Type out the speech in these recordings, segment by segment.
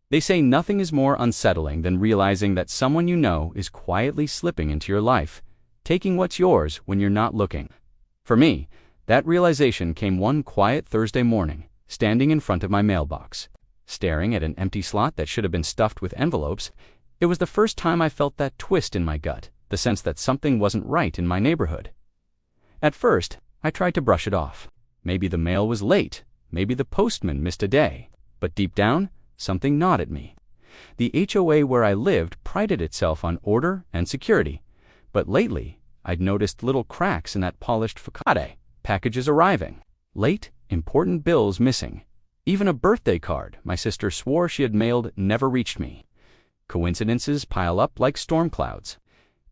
They say nothing is more unsettling than realizing that someone you know is quietly slipping into your life, taking what's yours when you're not looking. For me, that realization came one quiet Thursday morning, standing in front of my mailbox, staring at an empty slot that should have been stuffed with envelopes. It was the first time I felt that twist in my gut, the sense that something wasn't right in my neighborhood. At first, I tried to brush it off. Maybe the mail was late, maybe the postman missed a day, but deep down, something gnawed at me. The HOA where I lived prided itself on order and security, but lately I'd noticed little cracks in that polished facade, packages arriving, late, important bills missing. Even a birthday card my sister swore she had mailed never reached me. Coincidences pile up like storm clouds,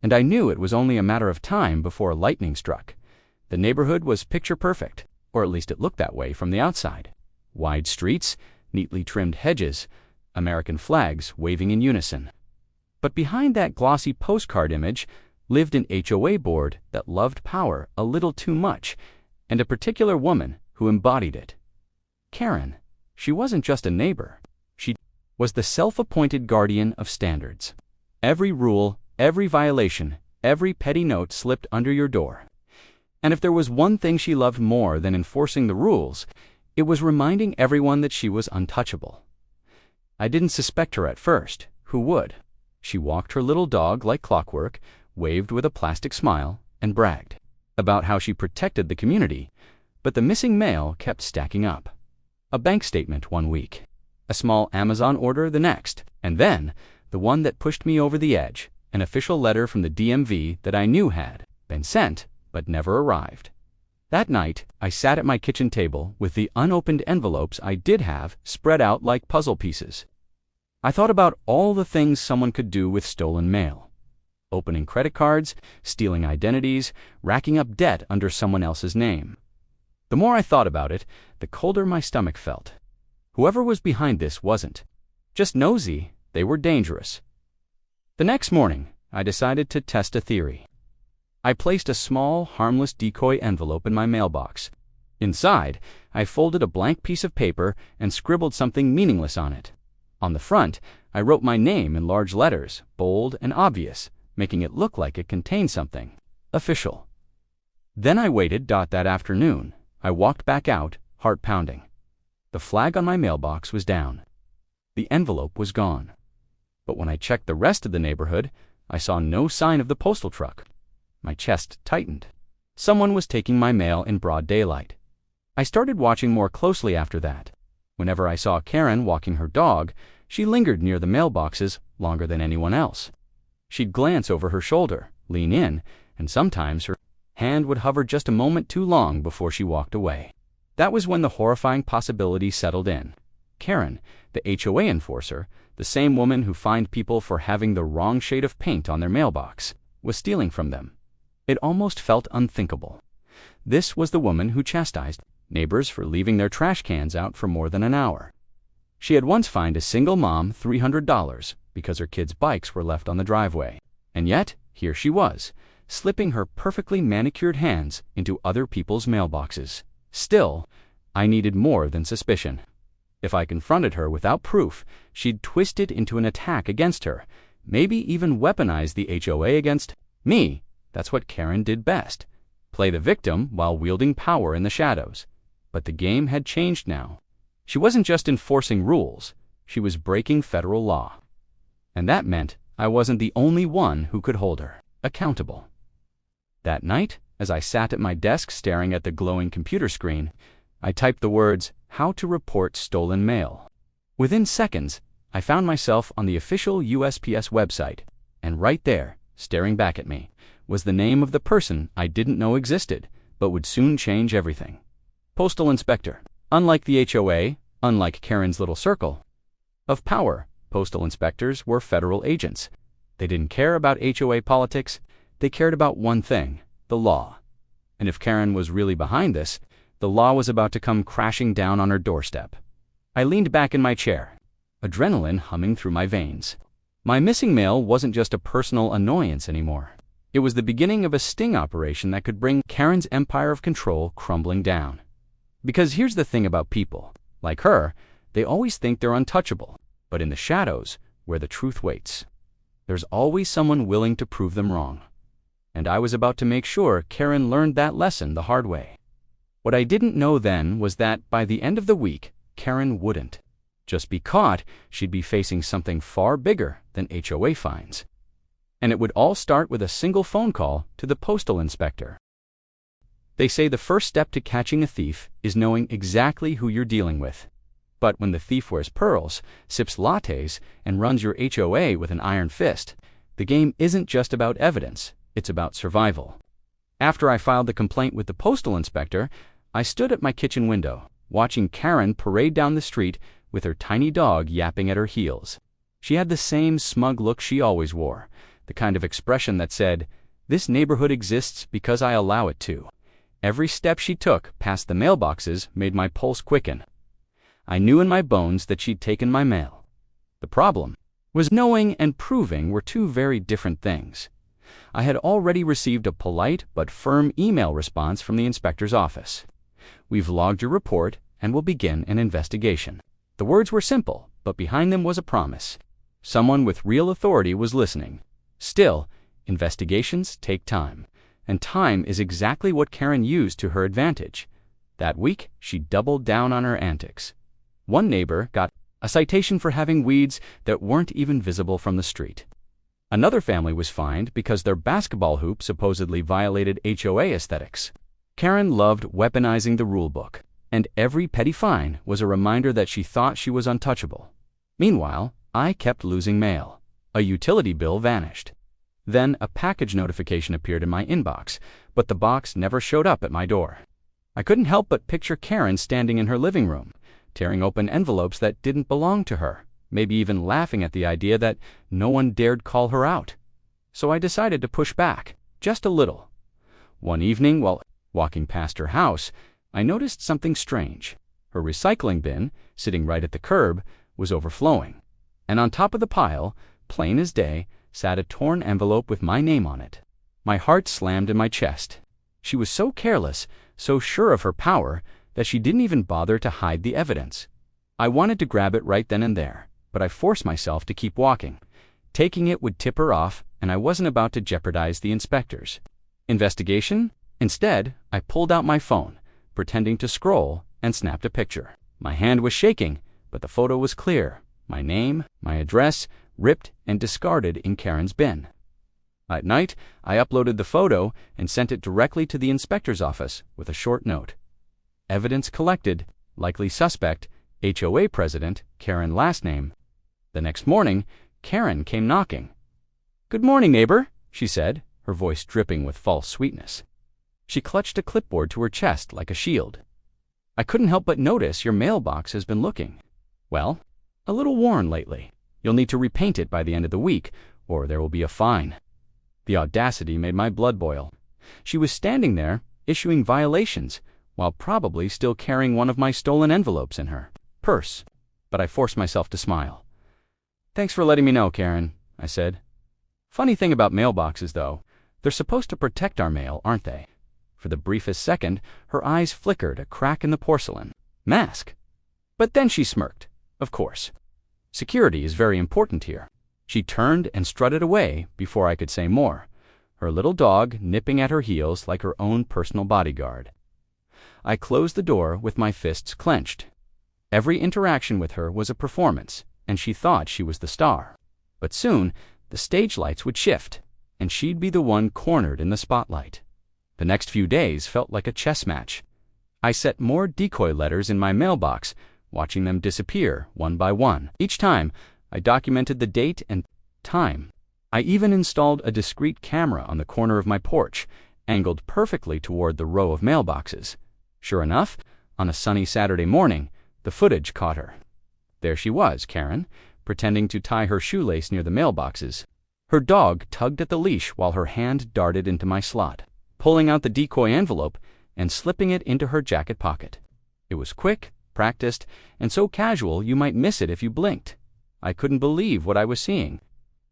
and I knew it was only a matter of time before lightning struck. The neighborhood was picture perfect, or at least it looked that way from the outside. Wide streets, neatly trimmed hedges, American flags waving in unison. But behind that glossy postcard image lived an HOA board that loved power a little too much, and a particular woman who embodied it. Karen. She wasn't just a neighbor. She was the self-appointed guardian of standards. Every rule, every violation, every petty note slipped under your door. And if there was one thing she loved more than enforcing the rules, it was reminding everyone that she was untouchable. I didn't suspect her at first. Who would? She walked her little dog like clockwork, waved with a plastic smile, and bragged about how she protected the community. But the missing mail kept stacking up. A bank statement one week, a small Amazon order the next, and then, the one that pushed me over the edge, an official letter from the DMV that I knew had been sent but never arrived. That night, I sat at my kitchen table with the unopened envelopes I did have spread out like puzzle pieces. I thought about all the things someone could do with stolen mail. Opening credit cards, stealing identities, racking up debt under someone else's name. The more I thought about it, the colder my stomach felt. Whoever was behind this wasn't just nosy, they were dangerous. The next morning, I decided to test a theory. I placed a small, harmless decoy envelope in my mailbox. Inside, I folded a blank piece of paper and scribbled something meaningless on it. On the front, I wrote my name in large letters, bold and obvious, making it look like it contained something official. Then I waited. That afternoon, I walked back out, heart pounding. The flag on my mailbox was down. The envelope was gone. But when I checked the rest of the neighborhood, I saw no sign of the postal truck. My chest tightened. Someone was taking my mail in broad daylight. I started watching more closely after that. Whenever I saw Karen walking her dog, she lingered near the mailboxes longer than anyone else. She'd glance over her shoulder, lean in, and sometimes her hand would hover just a moment too long before she walked away. That was when the horrifying possibility settled in. Karen, the HOA enforcer, the same woman who fined people for having the wrong shade of paint on their mailbox, was stealing from them. It almost felt unthinkable. This was the woman who chastised neighbors for leaving their trash cans out for more than an hour. She had once fined a single mom $300 because her kids' bikes were left on the driveway. And yet, here she was, slipping her perfectly manicured hands into other people's mailboxes. Still, I needed more than suspicion. If I confronted her without proof, she'd twist it into an attack against her, maybe even weaponize the HOA against me. That's what Karen did best. Play the victim while wielding power in the shadows. But the game had changed now. She wasn't just enforcing rules, she was breaking federal law. And that meant I wasn't the only one who could hold her accountable. That night, as I sat at my desk staring at the glowing computer screen, I typed the words, "How to report stolen mail." Within seconds, I found myself on the official USPS website, and right there, staring back at me, was the name of the person I didn't know existed, but would soon change everything. Postal Inspector. Unlike the HOA, unlike Karen's little circle of power, postal inspectors were federal agents. They didn't care about HOA politics, they cared about one thing, the law. And if Karen was really behind this, the law was about to come crashing down on her doorstep. I leaned back in my chair, adrenaline humming through my veins. My missing mail wasn't just a personal annoyance anymore. It was the beginning of a sting operation that could bring Karen's empire of control crumbling down. Because here's the thing about people. Like her, they always think they're untouchable. But in the shadows, where the truth waits, there's always someone willing to prove them wrong. And I was about to make sure Karen learned that lesson the hard way. What I didn't know then was that by the end of the week, Karen wouldn't just be caught, she'd be facing something far bigger than HOA fines. And it would all start with a single phone call to the postal inspector. They say the first step to catching a thief is knowing exactly who you're dealing with. But when the thief wears pearls, sips lattes, and runs your HOA with an iron fist, the game isn't just about evidence, it's about survival. After I filed the complaint with the postal inspector, I stood at my kitchen window, watching Karen parade down the street with her tiny dog yapping at her heels. She had the same smug look she always wore, the kind of expression that said, "This neighborhood exists because I allow it to." Every step she took past the mailboxes made my pulse quicken. I knew in my bones that she'd taken my mail. The problem was knowing and proving were two very different things. I had already received a polite but firm email response from the inspector's office. "We've logged your report and will begin an investigation." The words were simple, but behind them was a promise. Someone with real authority was listening. Still, investigations take time, and time is exactly what Karen used to her advantage. That week, she doubled down on her antics. One neighbor got a citation for having weeds that weren't even visible from the street. Another family was fined because their basketball hoop supposedly violated HOA aesthetics. Karen loved weaponizing the rulebook, and every petty fine was a reminder that she thought she was untouchable. Meanwhile, I kept losing mail. A utility bill vanished. Then a package notification appeared in my inbox, but the box never showed up at my door. I couldn't help but picture Karen standing in her living room, tearing open envelopes that didn't belong to her, maybe even laughing at the idea that no one dared call her out. So I decided to push back, just a little. One evening, while walking past her house, I noticed something strange. Her recycling bin, sitting right at the curb, was overflowing. And on top of the pile, plain as day, sat a torn envelope with my name on it. My heart slammed in my chest. She was so careless, so sure of her power, that she didn't even bother to hide the evidence. I wanted to grab it right then and there, but I forced myself to keep walking. Taking it would tip her off, and I wasn't about to jeopardize the inspectors. Investigation? Instead, I pulled out my phone, pretending to scroll, and snapped a picture. My hand was shaking, but the photo was clear. My name, my address, ripped and discarded in Karen's bin. At night, I uploaded the photo and sent it directly to the inspector's office with a short note. Evidence collected, likely suspect, HOA president, Karen last name. The next morning, Karen came knocking. "Good morning, neighbor," she said, her voice dripping with false sweetness. She clutched a clipboard to her chest like a shield. "I couldn't help but notice your mailbox has been looking, well, a little worn lately. You'll need to repaint it by the end of the week, or there will be a fine." The audacity made my blood boil. She was standing there, issuing violations, while probably still carrying one of my stolen envelopes in her purse. But I forced myself to smile. "Thanks for letting me know, Karen," I said. "Funny thing about mailboxes, though, they're supposed to protect our mail, aren't they?" For the briefest second, her eyes flickered a crack in the porcelain. "Mask." But then she smirked. "Of course. Security is very important here." She turned and strutted away before I could say more, her little dog nipping at her heels like her own personal bodyguard. I closed the door with my fists clenched. Every interaction with her was a performance, and she thought she was the star. But soon, the stage lights would shift, and she'd be the one cornered in the spotlight. The next few days felt like a chess match. I set more decoy letters in my mailbox, watching them disappear one by one. Each time, I documented the date and time. I even installed a discreet camera on the corner of my porch, angled perfectly toward the row of mailboxes. Sure enough, on a sunny Saturday morning, the footage caught her. There she was, Karen, pretending to tie her shoelace near the mailboxes. Her dog tugged at the leash while her hand darted into my slot, pulling out the decoy envelope and slipping it into her jacket pocket. It was quick, practiced, and so casual you might miss it if you blinked. I couldn't believe what I was seeing.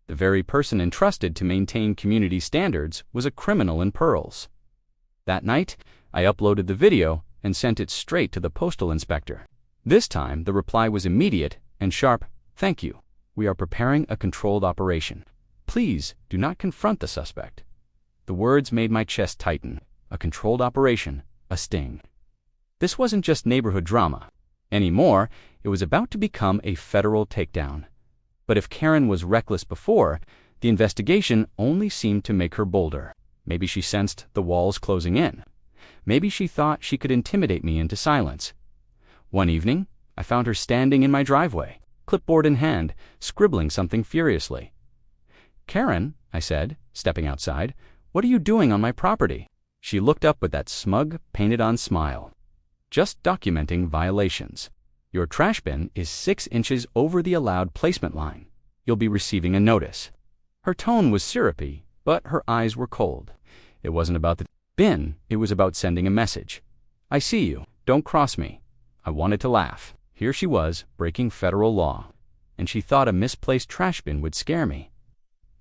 The very person entrusted to maintain community standards was a criminal in pearls. That night, I uploaded the video and sent it straight to the postal inspector. This time, the reply was immediate and sharp. "Thank you. We are preparing a controlled operation. Please do not confront the suspect." The words made my chest tighten. A controlled operation, a sting. This wasn't just neighborhood drama. Anymore, it was about to become a federal takedown. But if Karen was reckless before, the investigation only seemed to make her bolder. Maybe she sensed the walls closing in. Maybe she thought she could intimidate me into silence. One evening, I found her standing in my driveway, clipboard in hand, scribbling something furiously. "Karen," I said, stepping outside, "what are you doing on my property?" She looked up with that smug, painted-on smile. "Just documenting violations. Your trash bin is 6 inches over the allowed placement line. You'll be receiving a notice." Her tone was syrupy, but her eyes were cold. It wasn't about the bin, it was about sending a message. "I see you. Don't cross me." I wanted to laugh. Here she was, breaking federal law. And she thought a misplaced trash bin would scare me.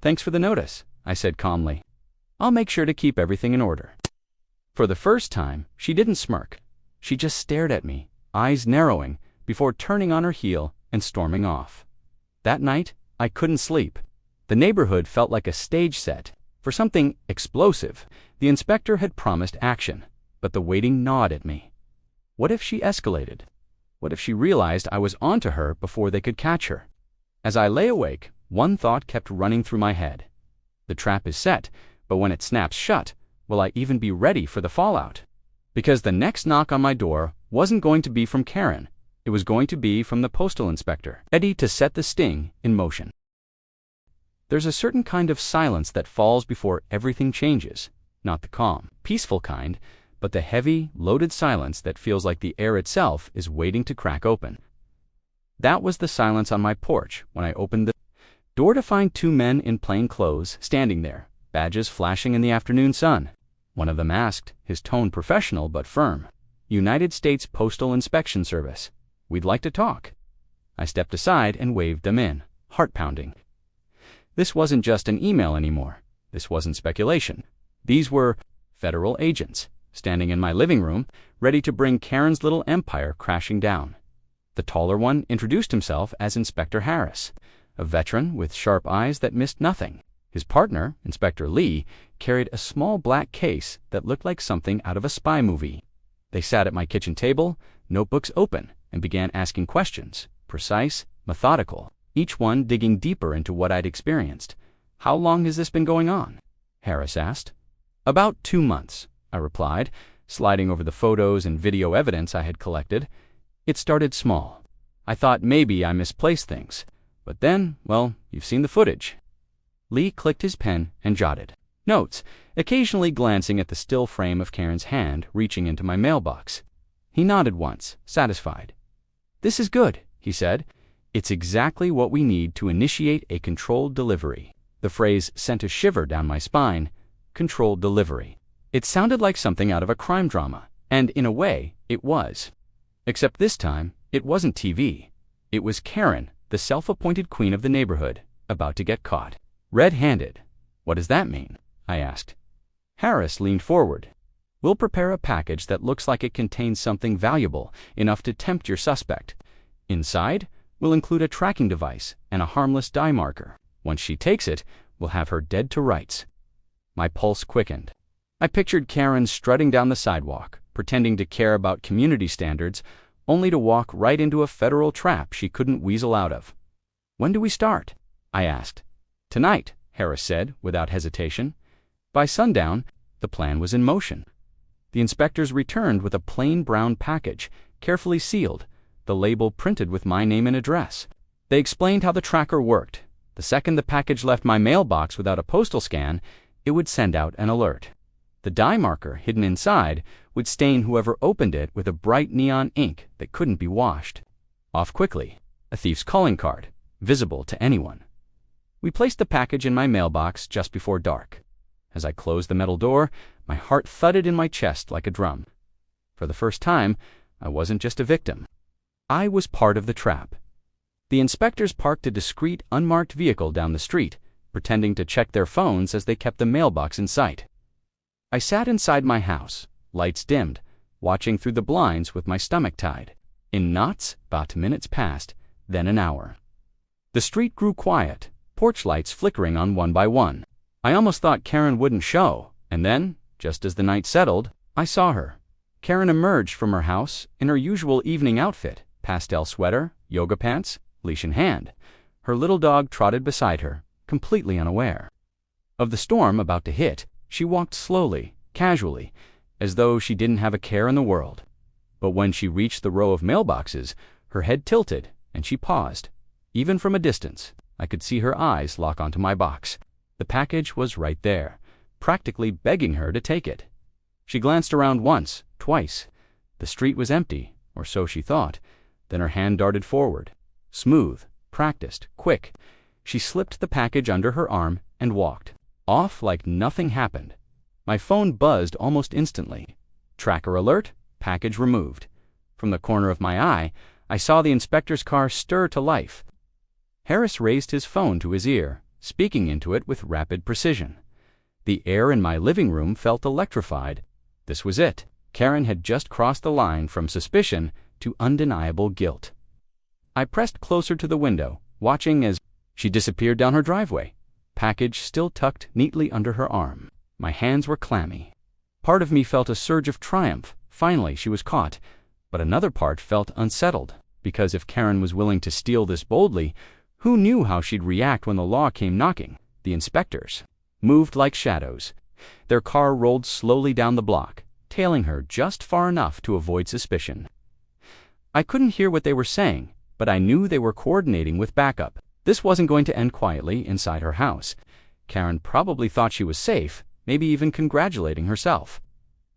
"Thanks for the notice," I said calmly. "I'll make sure to keep everything in order." For the first time, she didn't smirk. She just stared at me, eyes narrowing, before turning on her heel and storming off. That night, I couldn't sleep. The neighborhood felt like a stage set. For something explosive, the inspector had promised action, but the waiting gnawed at me. What if she escalated? What if she realized I was onto her before they could catch her? As I lay awake, one thought kept running through my head. The trap is set, but when it snaps shut, will I even be ready for the fallout? Because the next knock on my door wasn't going to be from Karen. It was going to be from the postal inspector, ready to set the sting in motion. There's a certain kind of silence that falls before everything changes. Not the calm, peaceful kind, but the heavy, loaded silence that feels like the air itself is waiting to crack open. That was the silence on my porch when I opened the door to find 2 men in plain clothes standing there, badges flashing in the afternoon sun. One of them asked, his tone professional but firm, "United States Postal Inspection Service. We'd like to talk." I stepped aside and waved them in, heart pounding. This wasn't just an email anymore. This wasn't speculation. These were federal agents, standing in my living room, ready to bring Karen's little empire crashing down. The taller one introduced himself as Inspector Harris, a veteran with sharp eyes that missed nothing. His partner, Inspector Lee, carried a small black case that looked like something out of a spy movie. They sat at my kitchen table, notebooks open, and began asking questions, precise, methodical, each one digging deeper into what I'd experienced. "How long has this been going on?" Harris asked. "About 2 months," I replied, sliding over the photos and video evidence I had collected. "It started small. I thought maybe I misplaced things. But then, well, you've seen the footage." Lee clicked his pen and jotted notes, occasionally glancing at the still frame of Karen's hand reaching into my mailbox. He nodded once, satisfied. "This is good," he said. "It's exactly what we need to initiate a controlled delivery." The phrase sent a shiver down my spine. Controlled delivery. It sounded like something out of a crime drama, and in a way, it was. Except this time, it wasn't TV. It was Karen, the self-appointed queen of the neighborhood, about to get caught. Red-handed. "What does that mean?" I asked. Harris leaned forward. "We'll prepare a package that looks like it contains something valuable, enough to tempt your suspect. Inside, we'll include a tracking device and a harmless dye marker. Once she takes it, we'll have her dead to rights." My pulse quickened. I pictured Karen strutting down the sidewalk, pretending to care about community standards, only to walk right into a federal trap she couldn't weasel out of. "When do we start?" I asked. "Tonight," Harris said, without hesitation. By sundown, the plan was in motion. The inspectors returned with a plain brown package, carefully sealed, the label printed with my name and address. They explained how the tracker worked. The second the package left my mailbox without a postal scan, it would send out an alert. The dye marker hidden inside would stain whoever opened it with a bright neon ink that couldn't be washed. Off quickly, a thief's calling card, visible to anyone. We placed the package in my mailbox just before dark. As I closed the metal door, my heart thudded in my chest like a drum. For the first time, I wasn't just a victim. I was part of the trap. The inspectors parked a discreet, unmarked vehicle down the street, pretending to check their phones as they kept the mailbox in sight. I sat inside my house, lights dimmed, watching through the blinds with my stomach tied. In knots, about minutes passed, then an hour. The street grew quiet, porch lights flickering on one by one. I almost thought Karen wouldn't show, and then, just as the night settled, I saw her. Karen emerged from her house in her usual evening outfit, pastel sweater, yoga pants, leash in hand. Her little dog trotted beside her, completely unaware of the storm about to hit. She walked slowly, casually, as though she didn't have a care in the world. But when she reached the row of mailboxes, her head tilted, and she paused. Even from a distance, I could see her eyes lock onto my box. The package was right there, practically begging her to take it. She glanced around once, twice. The street was empty, or so she thought. Then her hand darted forward. Smooth, practiced, quick. She slipped the package under her arm and walked off like nothing happened. My phone buzzed almost instantly. Tracker alert, package removed. From the corner of my eye, I saw the inspector's car stir to life. Harris raised his phone to his ear, speaking into it with rapid precision. The air in my living room felt electrified. This was it. Karen had just crossed the line from suspicion to undeniable guilt. I pressed closer to the window, watching as she disappeared down her driveway, package still tucked neatly under her arm. My hands were clammy. Part of me felt a surge of triumph. Finally, she was caught. But another part felt unsettled, because if Karen was willing to steal this boldly, who knew how she'd react when the law came knocking? The inspectors moved like shadows. Their car rolled slowly down the block, tailing her just far enough to avoid suspicion. I couldn't hear what they were saying, but I knew they were coordinating with backup. This wasn't going to end quietly inside her house. Karen probably thought she was safe, maybe even congratulating herself.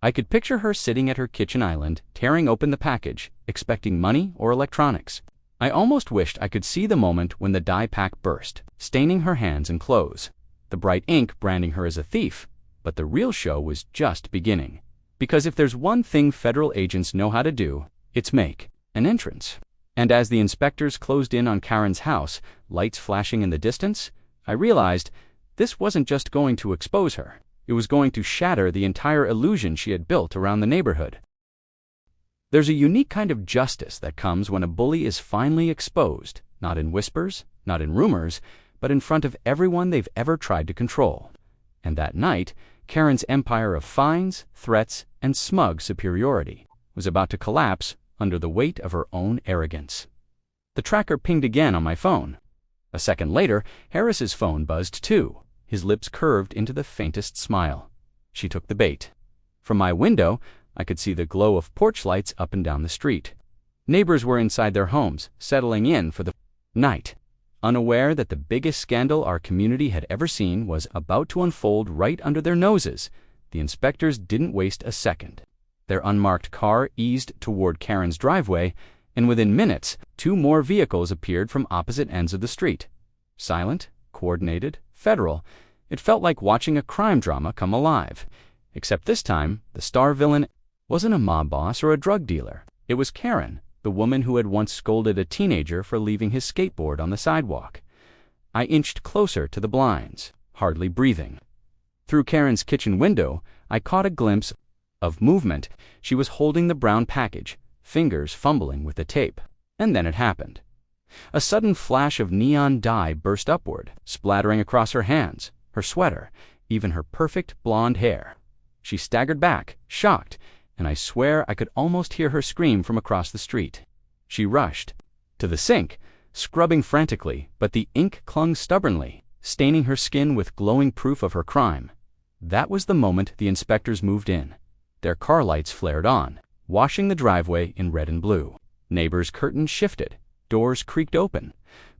I could picture her sitting at her kitchen island, tearing open the package, expecting money or electronics. I almost wished I could see the moment when the dye pack burst, staining her hands and clothes, the bright ink branding her as a thief. But the real show was just beginning. Because if there's one thing federal agents know how to do, it's make an entrance. And as the inspectors closed in on Karen's house, lights flashing in the distance, I realized this wasn't just going to expose her. It was going to shatter the entire illusion she had built around the neighborhood. There's a unique kind of justice that comes when a bully is finally exposed, not in whispers, not in rumors, but in front of everyone they've ever tried to control. And that night, Karen's empire of fines, threats, and smug superiority was about to collapse under the weight of her own arrogance. The tracker pinged again on my phone. A second later, Harris's phone buzzed too, his lips curved into the faintest smile. She took the bait. From my window, I could see the glow of porch lights up and down the street. Neighbors were inside their homes, settling in for the night. Unaware that the biggest scandal our community had ever seen was about to unfold right under their noses, the inspectors didn't waste a second. Their unmarked car eased toward Karen's driveway, and within minutes, 2 more vehicles appeared from opposite ends of the street. Silent, coordinated, federal, it felt like watching a crime drama come alive. Except this time, the star villain wasn't a mob boss or a drug dealer. It was Karen, the woman who had once scolded a teenager for leaving his skateboard on the sidewalk. I inched closer to the blinds, hardly breathing. Through Karen's kitchen window, I caught a glimpse of movement. She was holding the brown package, fingers fumbling with the tape. And then it happened. A sudden flash of neon dye burst upward, splattering across her hands, her sweater, even her perfect blonde hair. She staggered back, shocked, and I swear I could almost hear her scream from across the street. She rushed to the sink, scrubbing frantically, but the ink clung stubbornly, staining her skin with glowing proof of her crime. That was the moment the inspectors moved in. Their car lights flared on, washing the driveway in red and blue. Neighbors' curtains shifted, doors creaked open.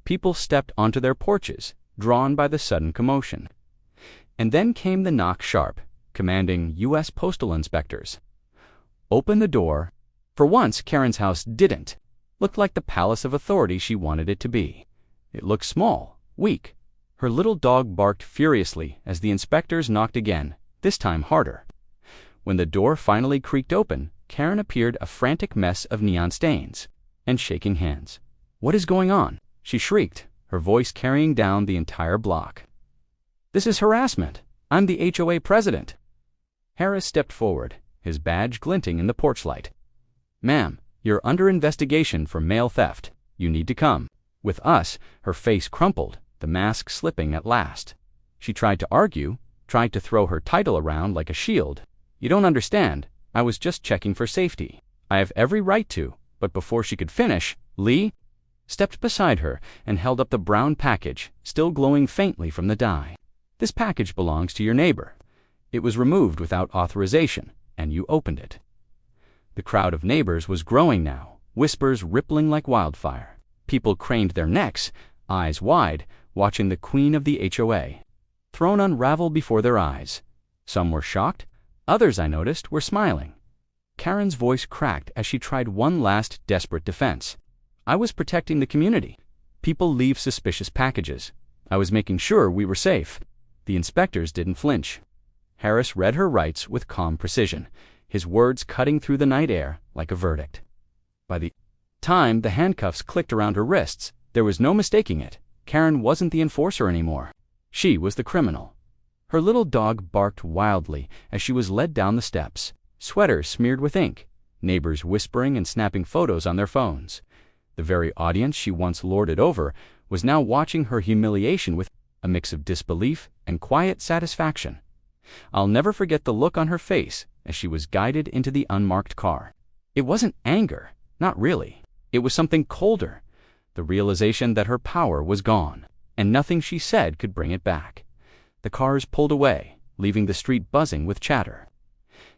People stepped onto their porches, drawn by the sudden commotion. And then came the knock sharp, commanding U.S. Postal inspectors. Open the door. For once, Karen's house didn't. Looked like the palace of authority she wanted it to be. It looked small, weak. Her little dog barked furiously as the inspectors knocked again, this time harder. When the door finally creaked open, Karen appeared a frantic mess of neon stains and shaking hands. "What is going on?" she shrieked, her voice carrying down the entire block. "This is harassment. I'm the HOA president." Harris stepped forward, his badge glinting in the porch light. "Ma'am, you're under investigation for mail theft. You need to come." With us, her face crumpled, the mask slipping at last. She tried to argue, tried to throw her title around like a shield. "You don't understand. I was just checking for safety. I have every right to." But before she could finish, Lee stepped beside her and held up the brown package, still glowing faintly from the dye. "This package belongs to your neighbor. It was removed without authorization, and you opened it." The crowd of neighbors was growing now, whispers rippling like wildfire. People craned their necks, eyes wide, watching the queen of the HOA. Throne unravel before their eyes. Some were shocked, others, I noticed, were smiling. Karen's voice cracked as she tried one last desperate defense. "I was protecting the community. People leave suspicious packages. I was making sure we were safe." The inspectors didn't flinch. Harris read her rights with calm precision, his words cutting through the night air like a verdict. By the time the handcuffs clicked around her wrists, there was no mistaking it. Karen wasn't the enforcer anymore. She was the criminal. Her little dog barked wildly as she was led down the steps, sweater smeared with ink, neighbors whispering and snapping photos on their phones. The very audience she once lorded over was now watching her humiliation with a mix of disbelief and quiet satisfaction. I'll never forget the look on her face as she was guided into the unmarked car. It wasn't anger, not really. It was something colder, the realization that her power was gone, and nothing she said could bring it back. The cars pulled away, leaving the street buzzing with chatter.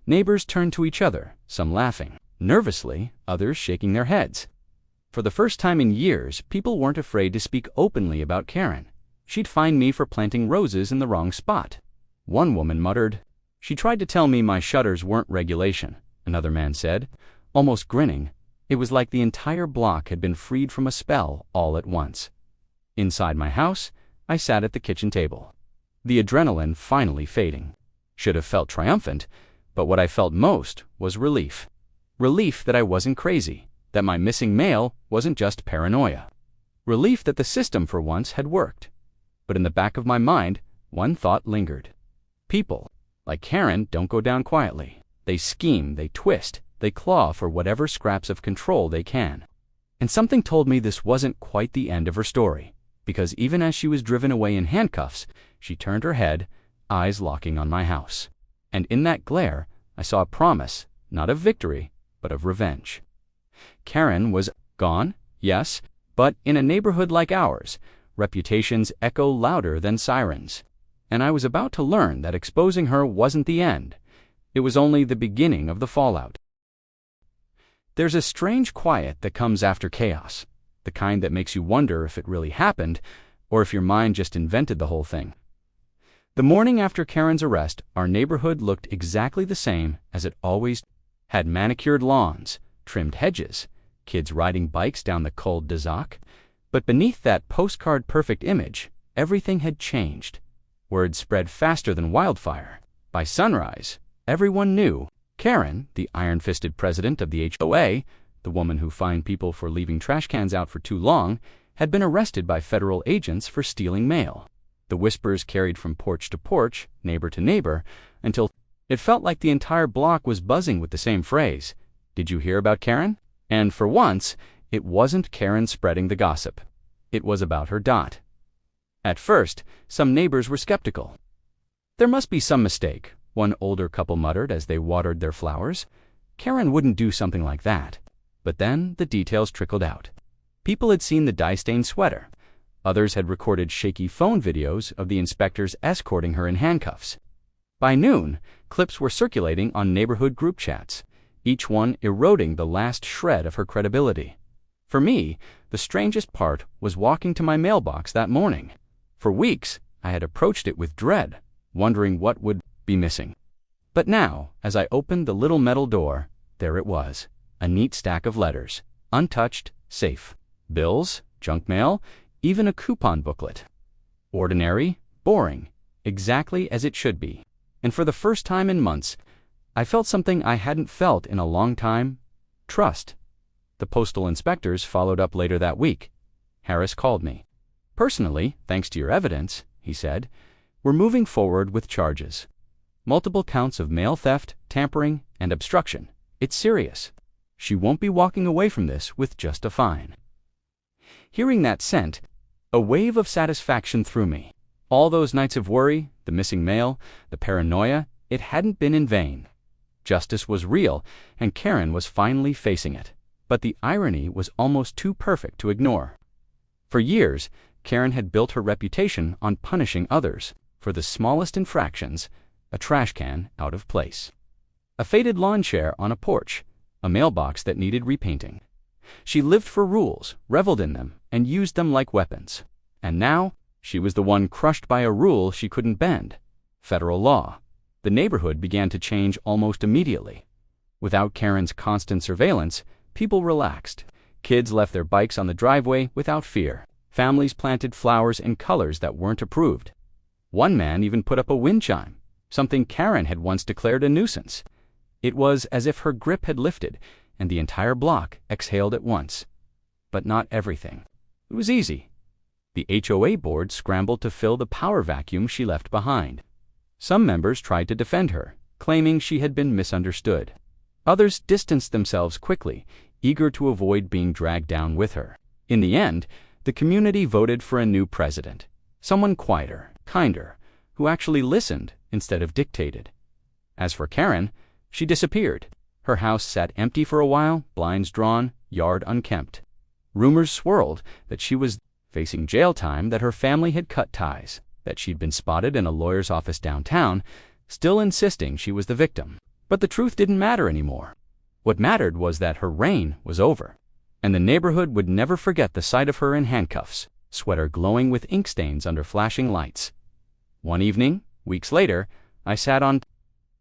Neighbors turned to each other, some laughing nervously, others shaking their heads. For the first time in years, people weren't afraid to speak openly about Karen. She'd fine me for planting roses in the wrong spot. One woman muttered, "She tried to tell me my shutters weren't regulation," another man said, almost grinning. It was like the entire block had been freed from a spell all at once. Inside my house, I sat at the kitchen table, the adrenaline finally fading. Should have felt triumphant, but what I felt most was relief. Relief that I wasn't crazy, that my missing mail wasn't just paranoia. Relief that the system for once had worked. But in the back of my mind, one thought lingered. People, like Karen, don't go down quietly. They scheme, they twist, they claw for whatever scraps of control they can. And something told me this wasn't quite the end of her story, because even as she was driven away in handcuffs, she turned her head, eyes locking on my house. And in that glare, I saw a promise, not of victory, but of revenge. Karen was gone, yes, but in a neighborhood like ours, reputations echo louder than sirens. And I was about to learn that exposing her wasn't the end. It was only the beginning of the fallout. There's a strange quiet that comes after chaos, the kind that makes you wonder if it really happened, or if your mind just invented the whole thing. The morning after Karen's arrest, our neighborhood looked exactly the same as it always had: manicured lawns, trimmed hedges, kids riding bikes down the Col d'Isaac. But beneath that postcard-perfect image, everything had changed. Word spread faster than wildfire. By sunrise, everyone knew Karen, the iron-fisted president of the HOA, the woman who fined people for leaving trash cans out for too long, had been arrested by federal agents for stealing mail. The whispers carried from porch to porch, neighbor to neighbor, until it felt like the entire block was buzzing with the same phrase, "Did you hear about Karen?" And for once, it wasn't Karen spreading the gossip. It was about her Dot. At first, some neighbors were skeptical. "There must be some mistake," one older couple muttered as they watered their flowers. "Karen wouldn't do something like that." But then the details trickled out. People had seen the dye-stained sweater. Others had recorded shaky phone videos of the inspectors escorting her in handcuffs. By noon, clips were circulating on neighborhood group chats, each one eroding the last shred of her credibility. For me, the strangest part was walking to my mailbox that morning. For weeks, I had approached it with dread, wondering what would be missing. But now, as I opened the little metal door, there it was, a neat stack of letters, untouched, safe. Bills, junk mail, even a coupon booklet. Ordinary, boring, exactly as it should be. And for the first time in months, I felt something I hadn't felt in a long time: trust. The postal inspectors followed up later that week. Harris called me. "Personally, thanks to your evidence," he said, "we're moving forward with charges. Multiple counts of mail theft, tampering, and obstruction. It's serious. She won't be walking away from this with just a fine." Hearing that sent a wave of satisfaction through me. All those nights of worry, the missing mail, the paranoia, it hadn't been in vain. Justice was real, and Karen was finally facing it. But the irony was almost too perfect to ignore. For years, Karen had built her reputation on punishing others for the smallest infractions: a trash can out of place, a faded lawn chair on a porch, a mailbox that needed repainting. She lived for rules, reveled in them, and used them like weapons. And now, she was the one crushed by a rule she couldn't bend: federal law. The neighborhood began to change almost immediately. Without Karen's constant surveillance, people relaxed. Kids left their bikes on the driveway without fear. Families planted flowers in colors that weren't approved. One man even put up a wind chime, something Karen had once declared a nuisance. It was as if her grip had lifted, and the entire block exhaled at once. But not everything. It was easy. The HOA board scrambled to fill the power vacuum she left behind. Some members tried to defend her, claiming she had been misunderstood. Others distanced themselves quickly, eager to avoid being dragged down with her. In the end, the community voted for a new president, someone quieter, kinder, who actually listened instead of dictated. As for Karen, she disappeared. Her house sat empty for a while, blinds drawn, yard unkempt. Rumors swirled that she was facing jail time, that her family had cut ties, that she'd been spotted in a lawyer's office downtown, still insisting she was the victim. But the truth didn't matter anymore. What mattered was that her reign was over, and the neighborhood would never forget the sight of her in handcuffs, sweater glowing with ink stains under flashing lights. One evening, weeks later, I sat on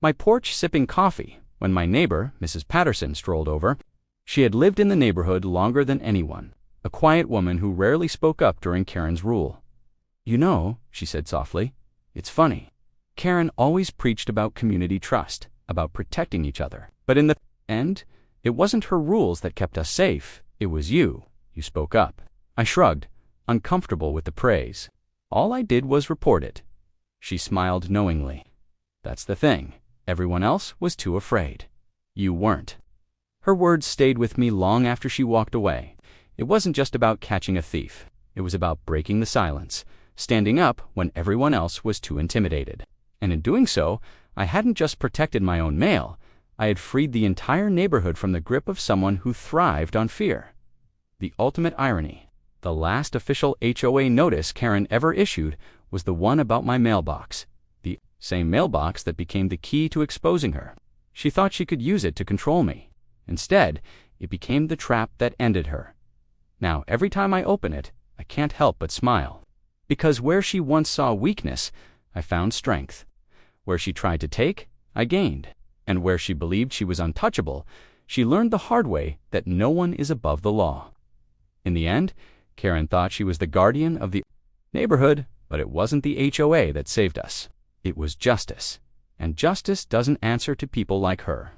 my porch sipping coffee when my neighbor, Mrs. Patterson, strolled over. She had lived in the neighborhood longer than anyone, a quiet woman who rarely spoke up during Karen's rule. "You know," she said softly, "it's funny. Karen always preached about community trust, about protecting each other. But in the end, it wasn't her rules that kept us safe. It was you. You spoke up." I shrugged, uncomfortable with the praise. "All I did was report it." She smiled knowingly. "That's the thing. Everyone else was too afraid. You weren't." Her words stayed with me long after she walked away. It wasn't just about catching a thief. It was about breaking the silence, standing up when everyone else was too intimidated. And in doing so, I hadn't just protected my own mail. I had freed the entire neighborhood from the grip of someone who thrived on fear. The ultimate irony: the last official HOA notice Karen ever issued was the one about my mailbox, the same mailbox that became the key to exposing her. She thought she could use it to control me. Instead, it became the trap that ended her. Now, every time I open it, I can't help but smile. Because where she once saw weakness, I found strength. Where she tried to take, I gained. And where she believed she was untouchable, she learned the hard way that no one is above the law. In the end, Karen thought she was the guardian of the neighborhood, but it wasn't the HOA that saved us. It was justice. And justice doesn't answer to people like her.